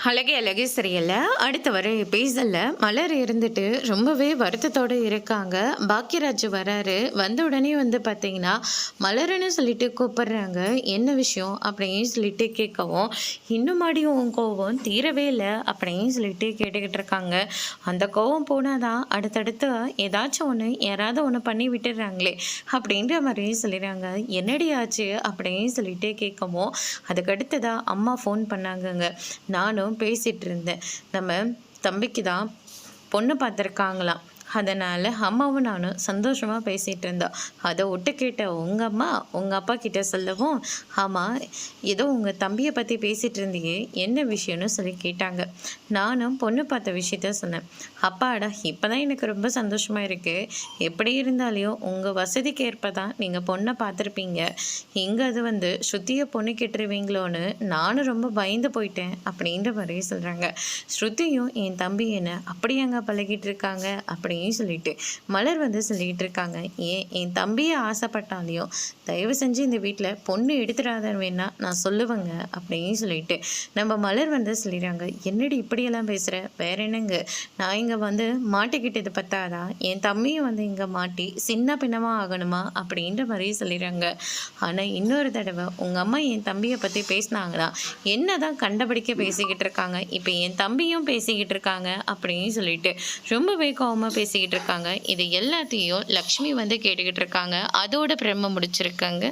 அழகே அழகே சரியில்ல. அடுத்து வர எபிசோட்ல மலர் இருந்துட்டு ரொம்பவே வருத்தத்தோட இருக்காங்க. பாக்கியராஜ் வராரு. வந்த உடனே வந்து பார்த்தீங்கன்னா, மலருன்னு சொல்லிட்டு கூப்பிடுறாங்க. என்ன விஷயம் அப்படின்னு சொல்லிட்டு கேட்கவும், இன்னுமாடி உன் கோவம் தீரவே இல்ல அப்படின்னு சொல்லிட்டு கேட்டுக்கிட்டு இருக்காங்க. அந்த கோவம் போனாதான் அடுத்தடுத்து ஏதாச்சும் ஒன்று யாராவது ஒன்று பண்ணி விட்டுடுறாங்களே அப்படின்ற மாதிரி சொல்லிடுறாங்க. என்னடி ஆச்சு அப்படின்னு சொல்லிட்டு கேட்கவும், அதுக்கடுத்ததா அம்மா ஃபோன் பண்ணாங்கங்க. நானும் பேசிட்டு இருந்தேன். நம்ம தம்பிக்கு தான் பொண்ணு பார்த்துருக்காங்களாம். அதனால் அம்மாவும் நானும் சந்தோஷமாக பேசிகிட்டு இருந்தோம். அதை விட்டு கேட்ட உங்கள் அம்மா உங்கள் அப்பா கிட்ட சொல்லவும், ஆமாம் ஏதோ உங்கள் தம்பியை பற்றி பேசிகிட்டு இருந்தியே, என்ன விஷயம்னு சொல்லி கேட்டாங்க. நானும் பொண்ணு பார்த்த விஷயத்த சொன்னேன். அப்பாடா இப்போ தான் எனக்கு ரொம்ப சந்தோஷமாக இருக்குது. எப்படி இருந்தாலையும் உங்கள் வசதிக்கு ஏற்ப தான் நீங்கள் பொண்ணை பார்த்துருப்பீங்க. இங்கே அது வந்து ஸ்ருதியை பொண்ணு கெட்டுருவீங்களோன்னு நானும் ரொம்ப பயந்து போயிட்டேன் அப்படின்ற மாதிரி சொல்கிறாங்க. ஸ்ருதியும் என் தம்பி என்ன அப்படியாங்க பழகிட்டு இருக்காங்க அப்படின்னு சொல்லிட்டு மலர் வந்து சொல்லிட்டு இருக்காங்க. ஏன் என் தம்பியை ஆசைப்பட்டாலையும் தயவு செஞ்சு இந்த வீட்டில் பொண்ணு எடுத்துடாதன்னு வேணா நான் சொல்லுவேங்க அப்படின்னு சொல்லிட்டு நம்ம மலர் வந்து சொல்லிடுறாங்க. என்னடி இப்படியெல்லாம் பேசுகிற, வேற என்னங்க, நான் இங்கே வந்து மாட்டிக்கிட்டது பத்தாதா, என் தம்பியும் வந்து இங்கே மாட்டி சின்ன பின்னமாக ஆகணுமா அப்படின்ற மாதிரி சொல்லிடுறாங்க. ஆனால் இன்னொரு தடவை உங்கள் அம்மா என் தம்பியை பற்றி பேசினாங்கன்னா என்ன தான் கண்டபடிக்க பேசிக்கிட்டு இருக்காங்க, இப்போ என் தம்பியும் பேசிக்கிட்டு இருக்காங்க அப்படின்னு சொல்லிட்டு ரொம்பவே கோவமாக பேசிக்கிட்டு இருக்காங்க. இது எல்லாத்தையும் லக்ஷ்மி வந்து கேட்டுக்கிட்டு இருக்காங்க. அதோட பிரம்ம முடிச்சிருக்காங்க.